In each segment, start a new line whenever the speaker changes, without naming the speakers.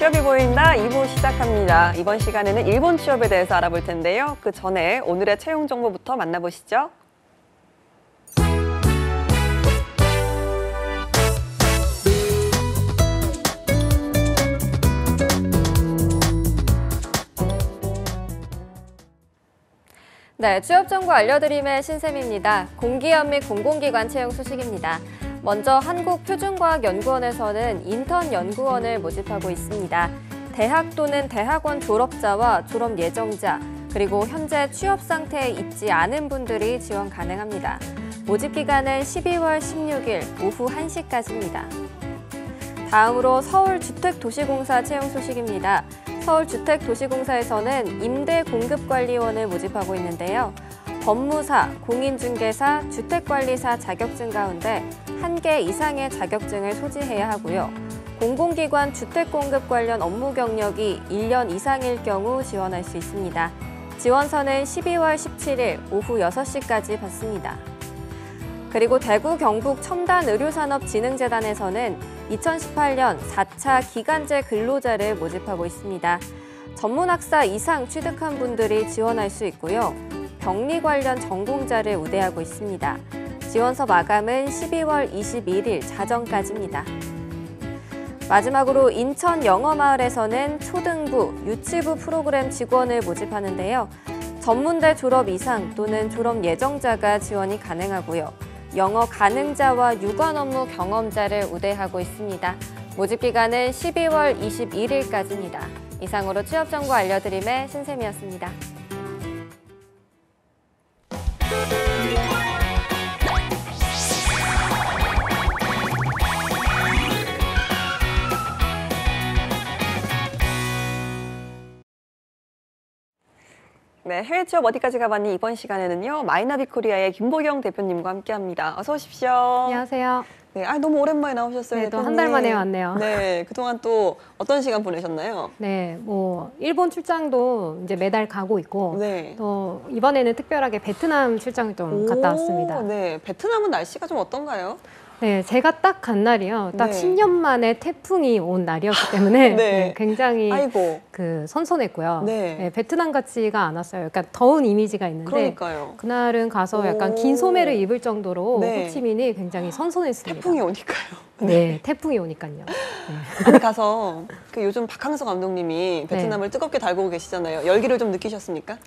취업이 보인다 2부 시작합니다. 이번 시간에는 일본 취업에 대해서 알아볼 텐데요. 그 전에 오늘의 채용 정보부터 만나보시죠.
네, 취업 정보 알려드림의 신샘입니다. 공기업 및 공공기관 채용 소식입니다. 먼저 한국표준과학연구원에서는 인턴 연구원을 모집하고 있습니다. 대학 또는 대학원 졸업자와 졸업 예정자, 그리고 현재 취업 상태에 있지 않은 분들이 지원 가능합니다. 모집 기간은 12월 16일 오후 1시까지입니다. 다음으로 서울주택도시공사 채용 소식입니다. 서울주택도시공사에서는 임대공급관리원을 모집하고 있는데요. 법무사, 공인중개사, 주택관리사 자격증 가운데 1개 이상의 자격증을 소지해야 하고요. 공공기관 주택공급 관련 업무 경력이 1년 이상일 경우 지원할 수 있습니다. 지원서는 12월 17일 오후 6시까지 받습니다. 그리고 대구 경북 첨단의료산업진흥재단에서는 2018년 4차 기간제 근로자를 모집하고 있습니다. 전문학사 이상 취득한 분들이 지원할 수 있고요. 병리 관련 전공자를 우대하고 있습니다. 지원서 마감은 12월 21일 자정까지입니다. 마지막으로 인천 영어마을에서는 초등부, 유치부 프로그램 직원을 모집하는데요. 전문대 졸업 이상 또는 졸업 예정자가 지원이 가능하고요. 영어 가능자와 유관 업무 경험자를 우대하고 있습니다. 모집 기간은 12월 21일까지입니다. 이상으로 취업 정보 알려드림의 신샘이었습니다.
네, 해외 취업 어디까지 가봤니? 이번 시간에는요, 마이나비코리아의 김보경 대표님과 함께합니다. 어서 오십시오.
안녕하세요.
네, 너무 오랜만에 나오셨어요.
네, 또 한 달 만에 왔네요.
네, 그동안 또 어떤 시간 보내셨나요?
네, 일본 출장도 이제 매달 가고 있고,
네.
또 이번에는 특별하게 베트남 출장을 좀 갔다 왔습니다.
네, 베트남은 날씨가 좀 어떤가요?
네, 제가 딱 간 날이요. 딱
네.
10년 만에 태풍이 온 날이었기 때문에
네.
네, 굉장히
아이고.
선선했고요.
네.
네, 베트남 같지가 않았어요. 약간 더운 이미지가 있는데
그러니까요.
그날은 가서
오.
약간 긴 소매를 입을 정도로
네.
호치민이 굉장히 선선했습니다.
태풍이 오니까요.
네, 태풍이 오니까요. 네.
아니 가서 요즘 박항서 감독님이 베트남을 뜨겁게 달구고 계시잖아요. 열기를 좀 느끼셨습니까?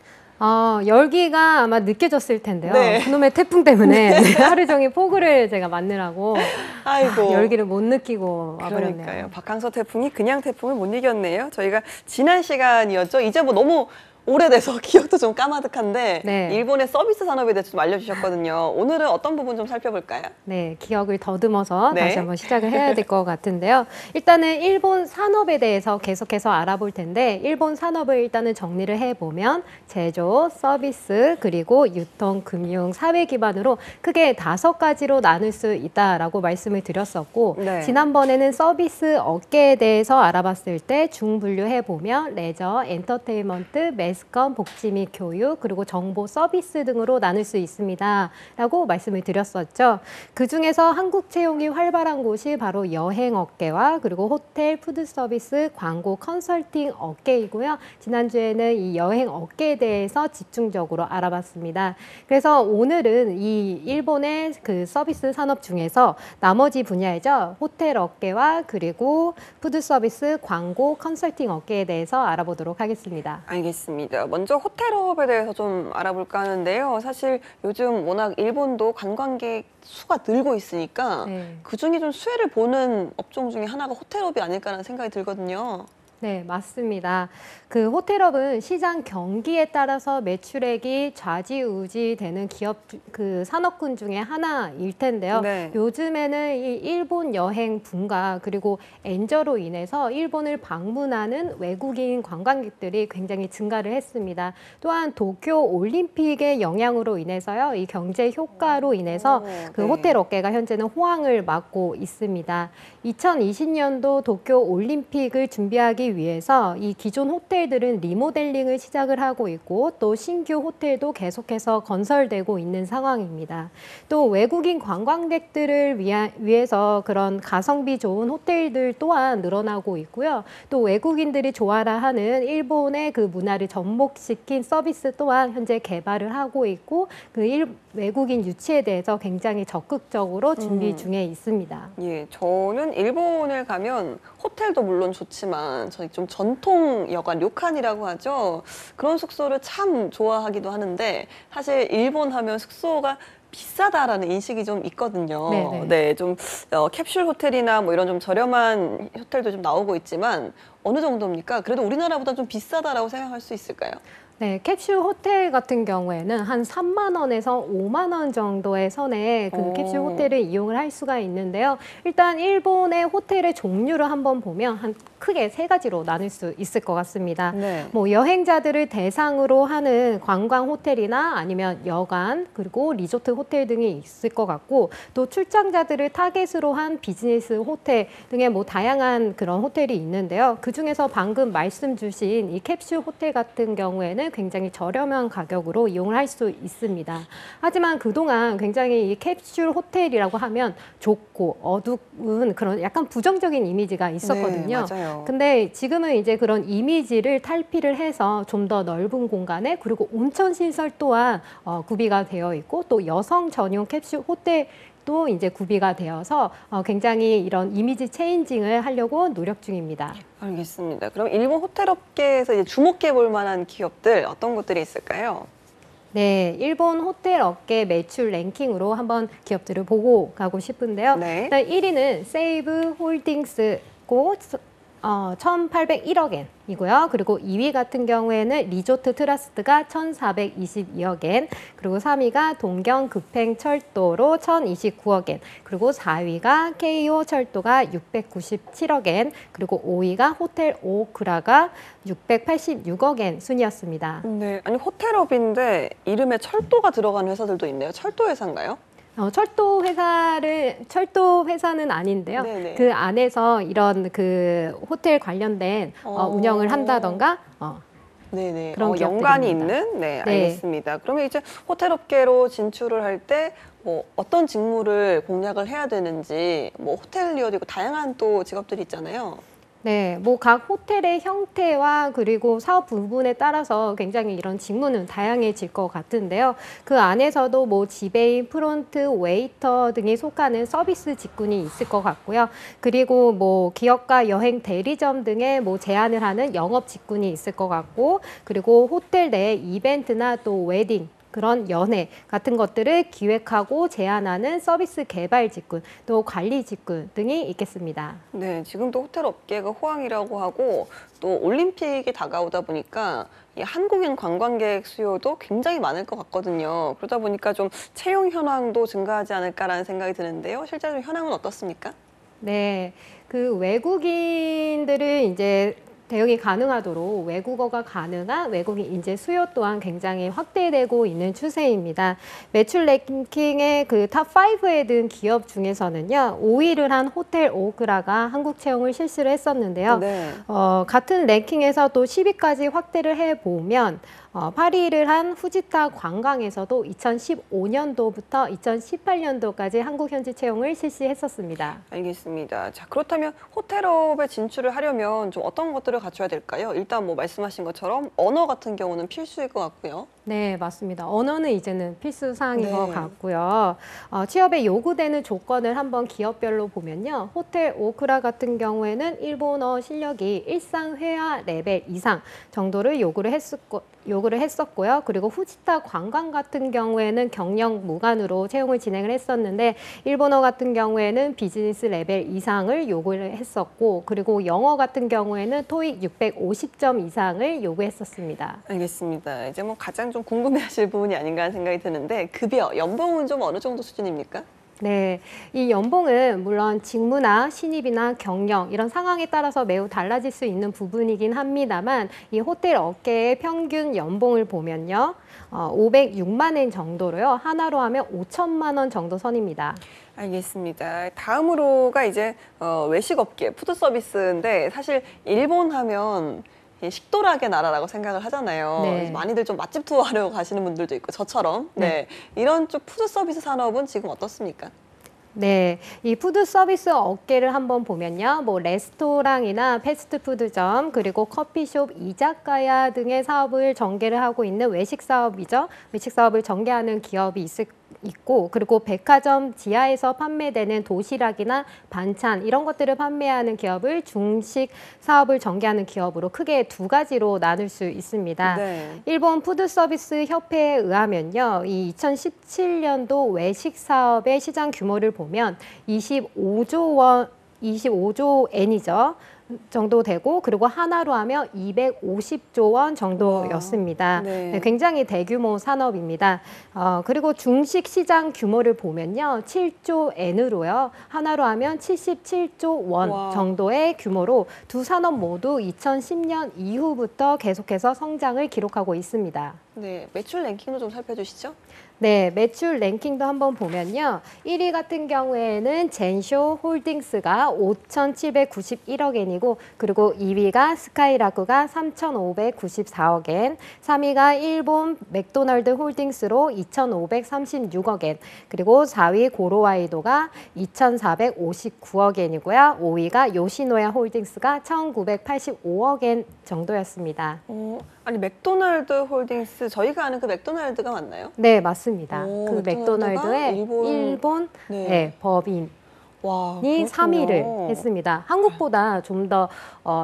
열기가 아마 느껴졌을 텐데요.
네.
그놈의 태풍 때문에 하루 종일 폭우를 제가 맞느라고
아이고.
열기를 못 느끼고 와버렸네요.
그러니까요. 박항서 태풍이 그냥 태풍을 못 이겼네요. 저희가 지난 시간이었죠. 이제 너무 오래돼서 기억도 좀 까마득한데
네.
일본의 서비스 산업에 대해서 좀 알려주셨거든요. 오늘은 어떤 부분 좀 살펴볼까요?
네, 기억을 더듬어서
네.
다시 한번 시작을 해야 될 것 같은데요. 일단은 일본 산업에 대해서 계속해서 알아볼 텐데 일본 산업을 일단은 정리를 해보면 제조, 서비스, 그리고 유통, 금융, 사회 기반으로 크게 5가지로 나눌 수 있다라고 말씀을 드렸었고
네.
지난번에는 서비스 업계에 대해서 알아봤을 때 중분류해보면 레저, 엔터테인먼트, 매스컴, 복지 및 교육, 그리고 정보 서비스 등으로 나눌 수 있습니다. 라고 말씀을 드렸었죠. 그중에서 한국 채용이 활발한 곳이 바로 여행업계와 그리고 호텔, 푸드서비스, 광고, 컨설팅 업계이고요. 지난주에는 이 여행업계에 대해서 집중적으로 알아봤습니다. 그래서 오늘은 이 일본의 그 서비스 산업 중에서 나머지 분야이죠. 호텔 업계와 그리고 푸드서비스, 광고, 컨설팅 업계에 대해서 알아보도록 하겠습니다.
알겠습니다. 먼저 호텔업에 대해서 좀 알아볼까 하는데요. 사실 요즘 워낙 일본도 관광객 수가 늘고 있으니까
네.
그중에 좀 수혜를 보는 업종 중에 하나가 호텔업이 아닐까라는 생각이 들거든요.
네, 맞습니다. 그 호텔업은 시장 경기에 따라서 매출액이 좌지우지 되는 기업 그 산업군 중에 하나일 텐데요.
네.
요즘에는 이 일본 여행 붐과 그리고 엔저로 인해서 일본을 방문하는 외국인 관광객들이 굉장히 증가를 했습니다. 또한 도쿄 올림픽의 영향으로 인해서요, 이 경제 효과로 인해서 그
네.
호텔 업계가 현재는 호황을 맞고 있습니다. 2020년도 도쿄 올림픽을 준비하기 하기 위해서 이 기존 호텔들은 리모델링을 시작을 하고 있고 또 신규 호텔도 계속해서 건설되고 있는 상황입니다. 또 외국인 관광객들을 위해서 그런 가성비 좋은 호텔들 또한 늘어나고 있고요. 또 외국인들이 좋아라 하는 일본의 그 문화를 접목시킨 서비스 또한 현재 개발을 하고 있고 그 외국인 유치에 대해서 굉장히 적극적으로 준비 중에 있습니다.
예, 저는 일본을 가면 호텔도 물론 좋지만 저희 좀 전통 여관 료칸이라고 하죠. 그런 숙소를 참 좋아하기도 하는데 사실 일본 하면 숙소가 비싸다라는 인식이 좀 있거든요.
네네.
네, 좀 캡슐 호텔이나 뭐 이런 좀 저렴한 호텔도 좀 나오고 있지만 어느 정도입니까? 그래도 우리나라보다 좀 비싸다라고 생각할 수 있을까요?
네, 캡슐 호텔 같은 경우에는 한 3만 원에서 5만 원 정도의 선에 그 캡슐 호텔을 이용을 할 수가 있는데요. 일단 일본의 호텔의 종류를 한번 보면 한 크게 세 가지로 나눌 수 있을 것 같습니다.
네.
뭐 여행자들을 대상으로 하는 관광 호텔이나 아니면 여관 그리고 리조트 호텔 등이 있을 것 같고 또 출장자들을 타겟으로 한 비즈니스 호텔 등의 뭐 다양한 그런 호텔이 있는데요. 그중에서 방금 말씀 주신 이 캡슐 호텔 같은 경우에는 굉장히 저렴한 가격으로 이용을 할 수 있습니다. 하지만 그동안 굉장히 이 캡슐 호텔이라고 하면 좁고 어두운 그런 약간 부정적인 이미지가 있었거든요.
네, 맞아요.
근데 지금은 이제 그런 이미지를 탈피를 해서 좀 더 넓은 공간에 그리고 온천 시설 또한 구비가 되어 있고 또 여성 전용 캡슐 호텔 또 이제 구비가 되어서 굉장히 이런 이미지 체인징을 하려고 노력 중입니다.
알겠습니다. 그럼 일본 호텔 업계에서 이제 주목해 볼 만한 기업들 어떤 것들이 있을까요?
네, 일본 호텔 업계 매출 랭킹으로 한번 기업들을 보고 가고 싶은데요.
네.
일단 1위는 세이브 홀딩스고 1,801억 엔이고요. 그리고 2위 같은 경우에는 리조트 트러스트가 1,422억 엔, 그리고 3위가 동경급행철도로 1,029억 엔, 그리고 4위가 KO 철도가 697억 엔, 그리고 5위가 호텔 오크라가 686억 엔 순이었습니다.
네. 아니 호텔업인데 이름에 철도가 들어가는 회사들도 있네요. 철도 회사인가요?
철도 회사는 아닌데요.
네네.
그 안에서 이런 그 호텔 관련된 운영을 한다던가
네네.
그런
연관이
기업들입니다.
있는? 네,
네.
알겠습니다. 그러면 이제 호텔 업계로 진출을 할 때 뭐 어떤 직무를 공략을 해야 되는지 뭐 호텔리어도 있고 다양한 또 직업들이 있잖아요.
네, 뭐 각 호텔의 형태와 그리고 사업 부분에 따라서 굉장히 이런 직무는 다양해질 것 같은데요. 그 안에서도 뭐 지배인, 프론트, 웨이터 등이 속하는 서비스 직군이 있을 것 같고요. 그리고 뭐 기업과 여행 대리점 등의 뭐 제안을 하는 영업 직군이 있을 것 같고, 그리고 호텔 내 이벤트나 또 웨딩 그런 연회 같은 것들을 기획하고 제안하는 서비스 개발 직군, 또 관리 직군 등이 있겠습니다.
네, 지금도 호텔 업계가 호황이라고 하고 또 올림픽이 다가오다 보니까 이 한국인 관광객 수요도 굉장히 많을 것 같거든요. 그러다 보니까 좀 채용 현황도 증가하지 않을까라는 생각이 드는데요. 실제로 현황은 어떻습니까?
네, 그 외국인들을 이제 대응이 가능하도록 외국어가 가능한 외국인 인재 수요 또한 굉장히 확대되고 있는 추세입니다. 매출 랭킹의 그 탑 5에 든 기업 중에서는요, 5위를 한 호텔 오크라가 한국 채용을 실시를 했었는데요.
네.
같은 랭킹에서 또 10위까지 확대를 해보면 8위를 한 후지타 관광에서도 2015년도부터 2018년도까지 한국 현지 채용을 실시했었습니다.
알겠습니다. 자, 그렇다면 호텔업에 진출을 하려면 좀 어떤 것들을 갖춰야 될까요? 일단 뭐 말씀하신 것처럼 언어 같은 경우는 필수일 것 같고요.
네, 맞습니다. 언어는 이제는 필수 사항인
네.
것 같고요. 취업에 요구되는 조건을 한번 기업별로 보면요. 호텔 오크라 같은 경우에는 일본어 실력이 일상 회화 레벨 이상 정도를 요구를 했었고요. 그리고 후지타 관광 같은 경우에는 경력 무관으로 채용을 진행을 했었는데 일본어 같은 경우에는 비즈니스 레벨 이상을 요구를 했었고 그리고 영어 같은 경우에는 토익 650점 이상을 요구했었습니다.
알겠습니다. 이제 뭐 가장 좀 궁금해하실 부분이 아닌가 하는 생각이 드는데 급여, 연봉은 좀 어느 정도 수준입니까?
네, 이 연봉은 물론 직무나 신입이나 경영 이런 상황에 따라서 매우 달라질 수 있는 부분이긴 합니다만 이 호텔 업계의 평균 연봉을 보면요. 506만 원 정도로요. 하나로 하면 5천만 원 정도 선입니다.
알겠습니다. 다음으로가 이제 외식업계, 푸드서비스인데 사실 일본 하면 이 식도락의 나라라고 생각을 하잖아요.
네.
그래서 많이들 좀 맛집 투어하려고 가시는 분들도 있고 저처럼. 네. 이런 쪽 푸드서비스 산업은 지금 어떻습니까?
네, 이 푸드 서비스 업계를 한번 보면요. 뭐 레스토랑이나 패스트푸드점, 그리고 커피숍, 이자카야 등의 사업을 전개를 하고 있는 외식 사업이죠. 외식 사업을 전개하는 기업이 있고, 그리고 백화점 지하에서 판매되는 도시락이나 반찬 이런 것들을 판매하는 기업을 중식 사업을 전개하는 기업으로 크게 두 가지로 나눌 수 있습니다.
네.
일본 푸드서비스 협회에 의하면요, 이 2017년도 외식 사업의 시장 규모를 보면 25조 엔이죠. 정도 되고, 그리고 하나로 하면 250조 원 정도였습니다.
네.
네, 굉장히 대규모 산업입니다. 그리고 중식 시장 규모를 보면요, 7조 엔으로요. 하나로 하면 77조 원
와.
정도의 규모로 두 산업 모두 2010년 이후부터 계속해서 성장을 기록하고 있습니다.
네. 매출 랭킹도 좀 살펴주시죠.
네, 매출 랭킹도 한번 보면요. 1위 같은 경우에는 젠쇼 홀딩스가 5,791억 엔이고, 그리고 2위가 스카이라크가 3,594억 엔, 3위가 일본 맥도날드 홀딩스로 2,536억 엔, 그리고 4위 고로와이도가 2,459억 엔이고요. 5위가 요시노야 홀딩스가 1,985억 엔 정도였습니다.
아니 맥도날드 홀딩스 저희가 아는 그 맥도날드가 맞나요?
네, 맞습니다.
오,
그 맥도날드의 일본
네.
네, 법인이
와,
3위를
그렇군요.
했습니다. 한국보다 좀 더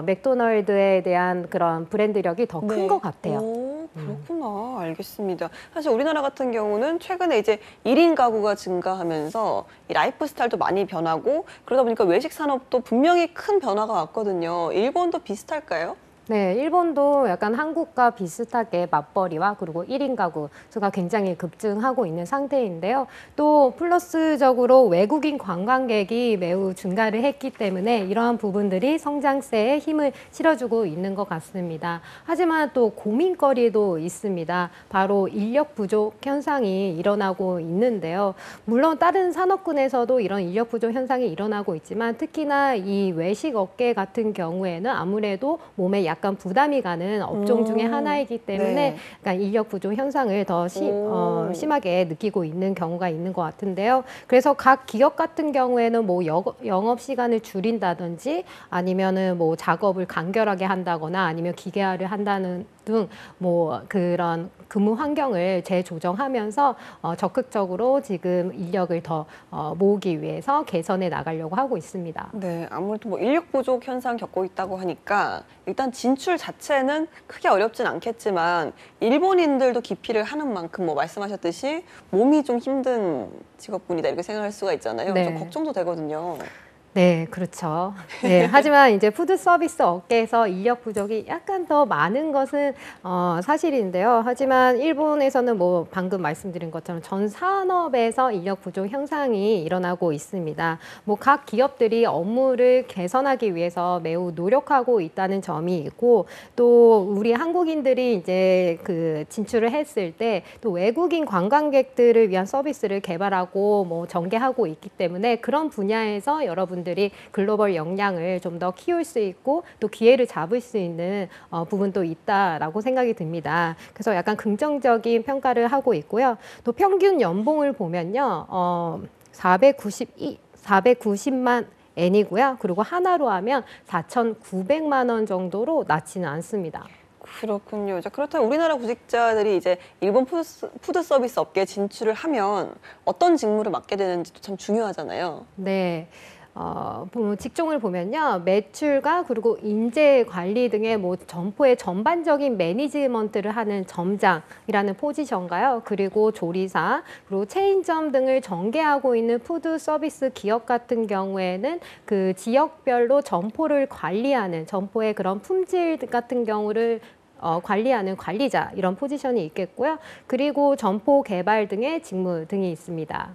맥도날드에 대한 그런 브랜드력이 더 큰 것 같아요.
오, 그렇구나. 알겠습니다. 사실 우리나라 같은 경우는 최근에 이제 1인 가구가 증가하면서 이 라이프 스타일도 많이 변하고 그러다 보니까 외식 산업도 분명히 큰 변화가 왔거든요. 일본도 비슷할까요?
네, 일본도 약간 한국과 비슷하게 맞벌이와 그리고 1인 가구 수가 굉장히 급증하고 있는 상태인데요. 또 플러스적으로 외국인 관광객이 매우 증가를 했기 때문에 이러한 부분들이 성장세에 힘을 실어주고 있는 것 같습니다. 하지만 또 고민거리도 있습니다. 바로 인력 부족 현상이 일어나고 있는데요. 물론 다른 산업군에서도 이런 인력 부족 현상이 일어나고 있지만 특히나 이 외식 업계 같은 경우에는 아무래도 몸에 약간 부담이 가는 업종 중에 하나이기 때문에
네.
약간 인력 부족 현상을 더 심하게 느끼고 있는 경우가 있는 것 같은데요. 그래서 각 기업 같은 경우에는 뭐 영업 시간을 줄인다든지 아니면은 뭐 작업을 간결하게 한다거나 아니면 기계화를 한다는 등 뭐 그런 근무 환경을 재조정하면서 적극적으로 지금 인력을 더 모으기 위해서 개선해 나가려고 하고 있습니다.
네, 아무래도 뭐 인력 부족 현상 겪고 있다고 하니까 일단 진출 자체는 크게 어렵진 않겠지만 일본인들도 기피를 하는 만큼 뭐 말씀하셨듯이 몸이 좀 힘든 직업군이다 이렇게 생각할 수가 있잖아요.
네.
좀 걱정도 되거든요.
네, 그렇죠. 네, 하지만 이제 푸드 서비스 업계에서 인력 부족이 약간 더 많은 것은 사실인데요. 하지만 일본에서는 뭐 방금 말씀드린 것처럼 전 산업에서 인력 부족 현상이 일어나고 있습니다. 뭐 각 기업들이 업무를 개선하기 위해서 매우 노력하고 있다는 점이 있고 또 우리 한국인들이 이제 그 진출을 했을 때 또 외국인 관광객들을 위한 서비스를 개발하고 뭐 전개하고 있기 때문에 그런 분야에서 여러분들이 글로벌 역량을 좀 더 키울 수 있고 또 기회를 잡을 수 있는 부분도 있다라고 생각이 듭니다. 그래서 약간 긍정적인 평가를 하고 있고요. 또 평균 연봉을 보면요. 490만 엔이고요. 그리고 하나로 하면 4,900만 원 정도로 낮지는 않습니다.
그렇군요. 자, 그렇다면 우리나라 구직자들이 이제 일본 푸드 서비스 업계에 진출을 하면 어떤 직무를 맡게 되는지도 참 중요하잖아요.
네. 직종을 보면요. 매출과 그리고 인재 관리 등의 뭐 점포의 전반적인 매니지먼트를 하는 점장이라는 포지션가요. 그리고 조리사, 그리고 체인점 등을 전개하고 있는 푸드 서비스 기업 같은 경우에는 그 지역별로 점포를 관리하는 점포의 그런 품질 같은 경우를 관리하는 관리자 이런 포지션이 있겠고요. 그리고 점포 개발 등의 직무 등이 있습니다.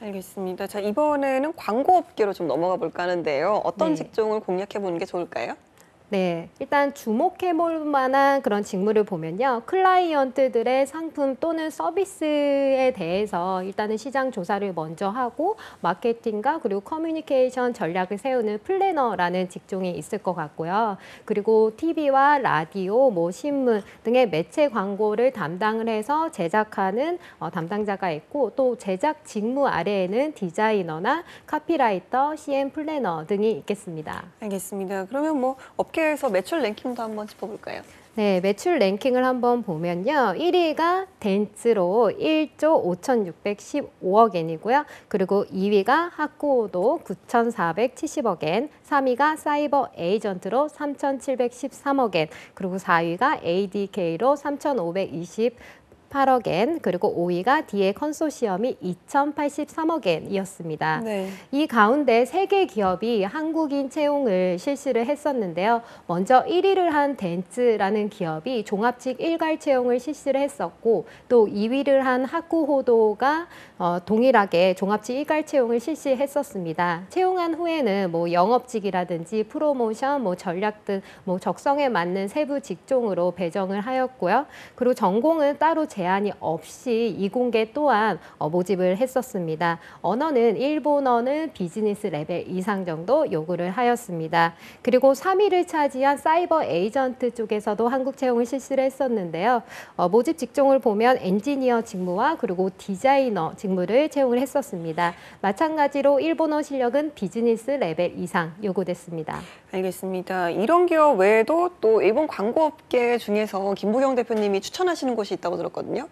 알겠습니다. 자, 이번에는 광고업계로 좀 넘어가 볼까 하는데요. 어떤
네.
직종을 공략해 보는 게 좋을까요?
네, 일단 주목해 볼 만한 그런 직무를 보면요. 클라이언트들의 상품 또는 서비스에 대해서 일단은 시장 조사를 먼저 하고 마케팅과 그리고 커뮤니케이션 전략을 세우는 플래너라는 직종이 있을 것 같고요. 그리고 TV와 라디오, 신문 등의 매체 광고를 담당을 해서 제작하는 담당자가 있고 또 제작 직무 아래에는 디자이너나 카피라이터, CM 플래너 등이 있겠습니다.
알겠습니다. 그러면 뭐 업계에서 매출 랭킹도 한번 짚어볼까요?
네, 매출 랭킹을 한번 보면요. 1위가 덴츠로 1조 5,615억 엔이고요. 그리고 2위가 하쿠오도 9,470억 엔, 3위가 사이버 에이전트로 3,713억 엔, 그리고 4위가 ADK로 3,528억 엔, 그리고 5위가 DA 컨소시엄이 2,083억 엔이었습니다.
네.
이 가운데 3개 기업이 한국인 채용을 실시를 했었는데요. 먼저 1위를 한 덴츠라는 기업이 종합직 일괄 채용을 실시를 했었고 또 2위를 한 하쿠호도가 동일하게 종합직 일괄 채용을 실시했었습니다. 채용한 후에는 영업직이라든지 프로모션, 전략 등 적성에 맞는 세부 직종으로 배정을 하였고요. 그리고 전공은 따로 제한이 없이 이공계 또한 모집을 했었습니다. 언어는 일본어는 비즈니스 레벨 이상 정도 요구를 하였습니다. 그리고 3위를 차지한 사이버 에이전트 쪽에서도 한국 채용을 실시를 했었는데요. 모집 직종을 보면 엔지니어 직무와 그리고 디자이너 직무를 채용을 했었습니다. 마찬가지로 일본어 실력은 비즈니스 레벨 이상 요구됐습니다.
알겠습니다. 이런 기업 외에도 또 일본 광고업계 중에서 김부경 대표님이 추천하시는 곳이 있다고 들었거든요.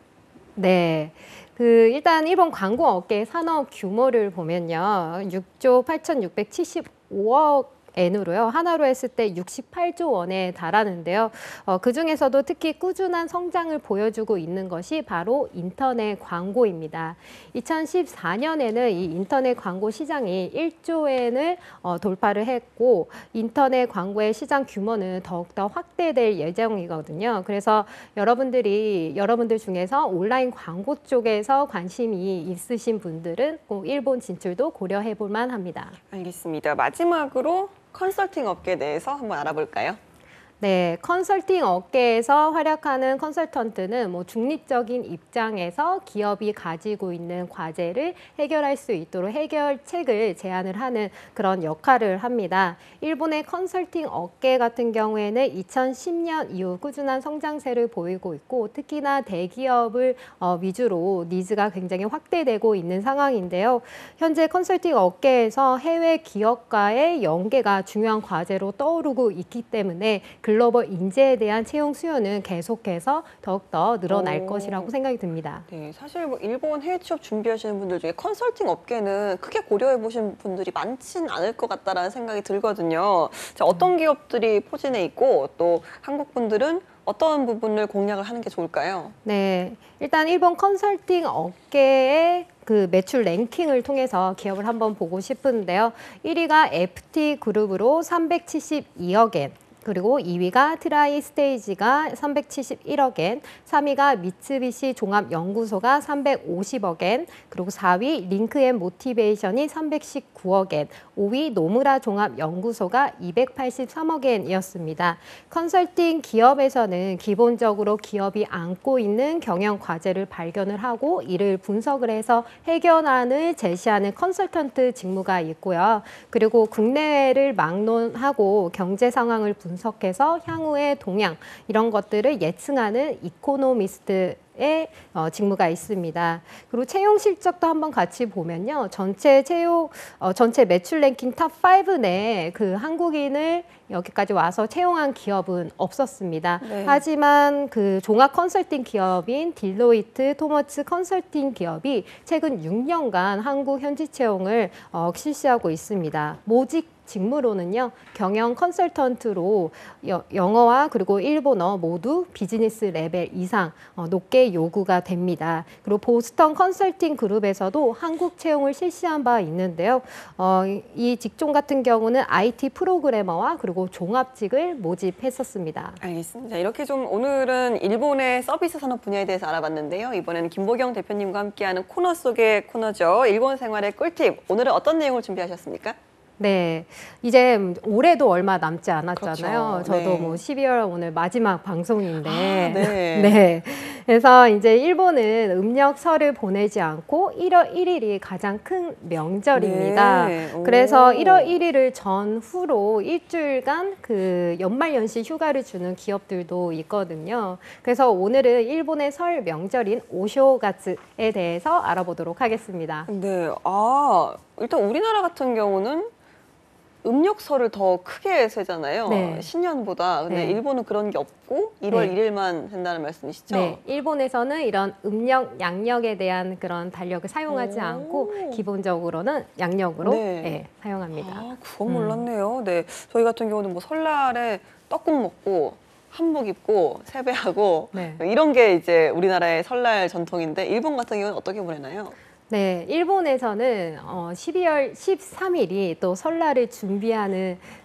네. 일단 일본 광고 업계의 산업 규모를 보면요. 6조 8,675억 엔으로요. 하나로 했을 때 68조 원에 달하는데요. 그중에서도 특히 꾸준한 성장을 보여주고 있는 것이 바로 인터넷 광고입니다. 2014년에는 이 인터넷 광고 시장이 1조 엔을 돌파를 했고 인터넷 광고의 시장 규모는 더욱더 확대될 예정이거든요. 그래서 여러분들 중에서 온라인 광고 쪽에서 관심이 있으신 분들은 꼭 일본 진출도 고려해 볼 만합니다.
알겠습니다. 마지막으로 컨설팅 업계에 대해서 한번 알아볼까요?
네, 컨설팅 업계에서 활약하는 컨설턴트는 중립적인 입장에서 기업이 가지고 있는 과제를 해결할 수 있도록 해결책을 제안을 하는 그런 역할을 합니다. 일본의 컨설팅 업계 같은 경우에는 2010년 이후 꾸준한 성장세를 보이고 있고 특히나 대기업을 위주로 니즈가 굉장히 확대되고 있는 상황인데요. 현재 컨설팅 업계에서 해외 기업과의 연계가 중요한 과제로 떠오르고 있기 때문에 글로벌 인재에 대한 채용 수요는 계속해서 더욱더 늘어날 것이라고 생각이 듭니다.
네, 사실 일본 해외 취업 준비하시는 분들 중에 컨설팅 업계는 크게 고려해 보신 분들이 많진 않을 것 같다라는 생각이 들거든요. 자, 어떤 기업들이 포진해 있고 또 한국 분들은 어떤 부분을 공략을 하는 게 좋을까요?
네, 일단 일본 컨설팅 업계의 매출 랭킹을 통해서 기업을 한번 보고 싶은데요. 1위가 FT그룹으로 372억 엔. 그리고 2위가 트라이 스테이지가 371억 엔, 3위가 미쓰비시 종합연구소가 350억 엔, 그리고 4위 링크앤 모티베이션이 319억 엔, 5위 노무라 종합연구소가 283억 엔이었습니다. 컨설팅 기업에서는 기본적으로 기업이 안고 있는 경영 과제를 발견을 하고 이를 분석을 해서 해결안을 제시하는 컨설턴트 직무가 있고요. 그리고 국내외를 막론하고 경제 상황을 분석해서 향후의 동향 이런 것들을 예측하는 이코노미스트의 직무가 있습니다. 그리고 채용 실적도 한번 같이 보면요. 전체 매출 랭킹 탑5 내에 한국인을 여기까지 와서 채용한 기업은 없었습니다.
네.
하지만 종합 컨설팅 기업인 딜로이트, 토머츠 컨설팅 기업이 최근 6년간 한국 현지 채용을 실시하고 있습니다. 모집 직무로는요, 경영 컨설턴트로 영어와 그리고 일본어 모두 비즈니스 레벨 이상 높게 요구가 됩니다. 그리고 보스턴 컨설팅 그룹에서도 한국 채용을 실시한 바 있는데요. 이 직종 같은 경우는 IT 프로그래머와 그리고 종합직을 모집했었습니다.
알겠습니다. 이렇게 좀 오늘은 일본의 서비스 산업 분야에 대해서 알아봤는데요. 이번에는 김보경 대표님과 함께하는 코너 속의 코너죠. 일본 생활의 꿀팁. 오늘은 어떤 내용을 준비하셨습니까?
네, 이제 올해도 얼마 남지 않았잖아요.
그렇죠.
저도
네.
뭐 12월 오늘 마지막 방송인데,
네.
네. 그래서 이제 일본은 음력설을 보내지 않고 1월 1일이 가장 큰 명절입니다.
네. 오.
그래서 1월 1일을 전후로 일주일간 그 연말연시 휴가를 주는 기업들도 있거든요. 그래서 오늘은 일본의 설 명절인 오쇼가츠에 대해서 알아보도록 하겠습니다.
네. 일단 우리나라 같은 경우는 음력설을 더 크게 세잖아요.
네.
신년보다. 근데
네.
일본은 그런 게 없고 1월
네.
1일만 된다는 말씀이시죠?
네, 일본에서는 이런 음력, 양력에 대한 그런 달력을 사용하지
오.
않고 기본적으로는 양력으로
네.
네, 사용합니다.
그건 몰랐네요. 네. 저희 같은 경우는 뭐 설날에 떡국 먹고 한복 입고 세배하고
네.
이런 게 이제 우리나라의 설날 전통인데 일본 같은 경우는 어떻게 보내나요?
네, 일본에서는 12월 13일이 또 설날을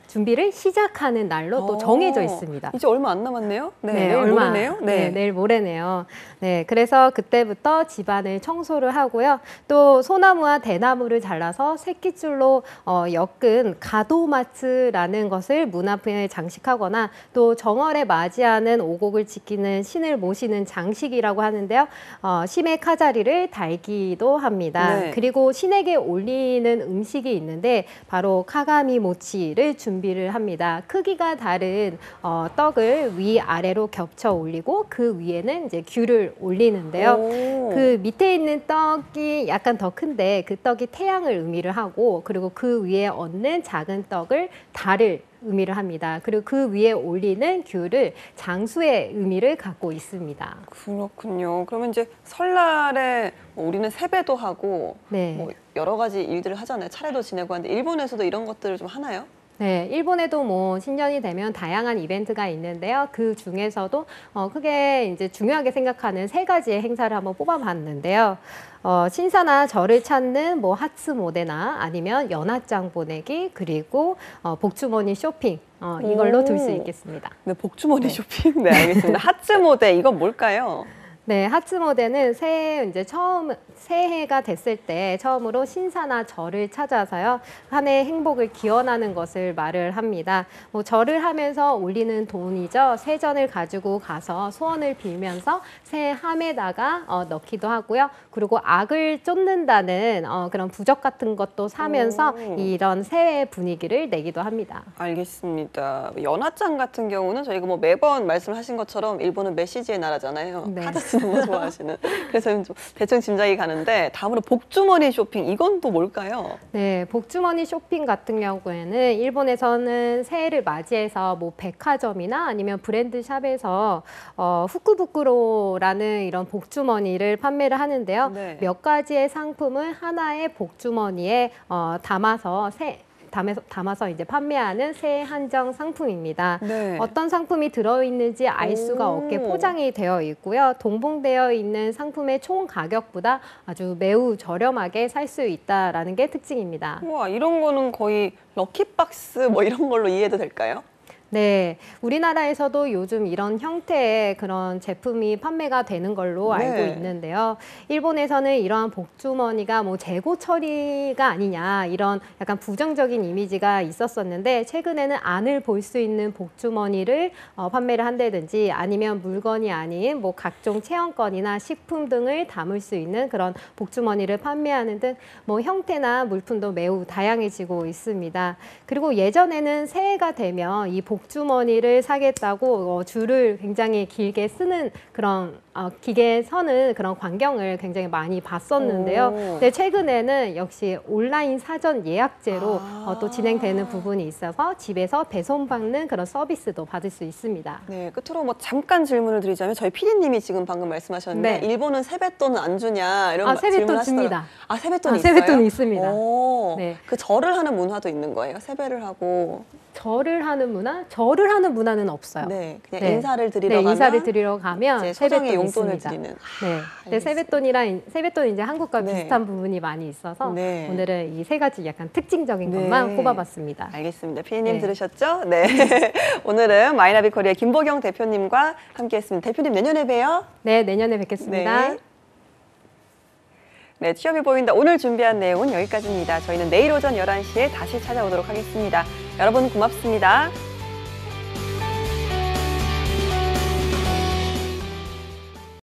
준비를 시작하는 날로 또 정해져 있습니다.
이제 얼마 안 남았네요. 네,
네,
내일
얼마,
모레네요.
네, 내일 모레네요. 네, 그래서 그때부터 집안을 청소를 하고요. 또 소나무와 대나무를 잘라서 새끼줄로 엮은 가도마츠라는 것을 문 앞에 장식하거나 또 정월에 맞이하는 오곡을 지키는 신을 모시는 장식이라고 하는데요. 심의 카자리를 달기도 합니다.
네.
그리고 신에게 올리는 음식이 있는데 바로 카가미 모치를 준비를 합니다. 크기가 다른 떡을 위아래로 겹쳐 올리고 그 위에는 이제 귤을 올리는데요.
오.
그 밑에 있는 떡이 약간 더 큰데 그 떡이 태양을 의미를 하고 그리고 그 위에 얹는 작은 떡을 달을 의미를 합니다. 그리고 그 위에 올리는 귤을 장수의 의미를 갖고 있습니다.
그렇군요. 그러면 이제 설날에 뭐 우리는 세배도 하고
네.
뭐 여러 가지 일들을 하잖아요. 차례도 지내고 하는데 일본에서도 이런 것들을 좀 하나요?
네, 일본에도 뭐 신년이 되면 다양한 이벤트가 있는데요. 그 중에서도 크게 이제 중요하게 생각하는 세 가지의 행사를 한번 뽑아봤는데요. 신사나 절을 찾는 뭐 하츠모데나 아니면 연하장 보내기 그리고 복주머니 쇼핑 이걸로 둘 수 있겠습니다.
네, 복주머니 쇼핑. 네, 알겠습니다. 하츠모데 이건 뭘까요?
네, 하츠모데는 새해가 됐을 때 처음으로 신사나 절을 찾아서요. 한 해의 행복을 기원하는 것을 말을 합니다. 뭐 절을 하면서 올리는 돈이죠. 세전을 가지고 가서 소원을 빌면서 새해 함에다가 넣기도 하고요. 그리고 악을 쫓는다는 그런 부적 같은 것도 사면서 이런 새해 분위기를 내기도 합니다.
알겠습니다. 연하장 같은 경우는 저희가 뭐 매번 말씀하신 것처럼 일본은 메시지의 나라잖아요.
네.
카드 쓰는 거 좋아하시는. 그래서 좀 대충 짐작이 가는데 다음으로 복주머니 쇼핑 이건 또 뭘까요?
네, 복주머니 쇼핑 같은 경우에는 일본에서는 새해를 맞이해서 뭐 백화점이나 아니면 브랜드샵에서 후쿠부쿠로라는 이런 복주머니를 판매를 하는데요.
네.
몇 가지의 상품을 하나의 복주머니에 담아서 이제 판매하는 새해 한정 상품입니다.
네.
어떤 상품이 들어있는지 알 수가 없게 포장이 되어 있고요. 동봉되어 있는 상품의 총 가격보다 아주 매우 저렴하게 살 수 있다라는 게 특징입니다.
우와, 이런 거는 거의 럭키박스 뭐 이런 걸로 이해해도 될까요?
네, 우리나라에서도 요즘 이런 형태의 그런 제품이 판매가 되는 걸로 알고
네.
있는데요. 일본에서는 이러한 복주머니가 뭐 재고 처리가 아니냐 이런 약간 부정적인 이미지가 있었었는데 최근에는 안을 볼 수 있는 복주머니를 판매를 한다든지 아니면 물건이 아닌 뭐 각종 체험권이나 식품 등을 담을 수 있는 그런 복주머니를 판매하는 등 뭐 형태나 물품도 매우 다양해지고 있습니다. 그리고 예전에는 새해가 되면 이 복주머니를 사겠다고 줄을 굉장히 길게 쓰는 그런 기계에 서는 그런 광경을 굉장히 많이 봤었는데요.
오.
근데 최근에는 역시 온라인 사전 예약제로 또 진행되는 부분이 있어서 집에서 배송받는 그런 서비스도 받을 수 있습니다.
네, 끝으로 뭐 잠깐 질문을 드리자면 저희 PD님이 지금 방금 말씀하셨는데
네.
일본은 세뱃돈은 안 주냐 이런
세뱃돈
질문을
줍니다.
하시더라고요. 세뱃돈이 있어요?
세뱃돈이 있습니다.
오,
네.
그 절을 하는 문화도 있는 거예요? 세배를 하고.
절을 하는 문화? 절을 하는 문화는 없어요.
네, 그냥
네.
인사를 드리러
네,
가면
인사를 드리러 가면
이제 소정의
세뱃돈이
용돈을
있습니다.
드리는.
네. 근데
알겠습니다.
세뱃돈이 이제 한국과
네.
비슷한 부분이 많이 있어서
네.
오늘은 이 세 가지 약간 특징적인
네.
것만 꼽아봤습니다.
알겠습니다. 피디님
네.
들으셨죠? 네. 오늘은 마이나비 코리아 김보경 대표님과 함께했습니다. 대표님 내년에 봬요.
네, 내년에 뵙겠습니다.
네. 네, 취업이 보인다. 오늘 준비한 내용은 여기까지입니다. 저희는 내일 오전 11시에 다시 찾아오도록 하겠습니다. 여러분 고맙습니다.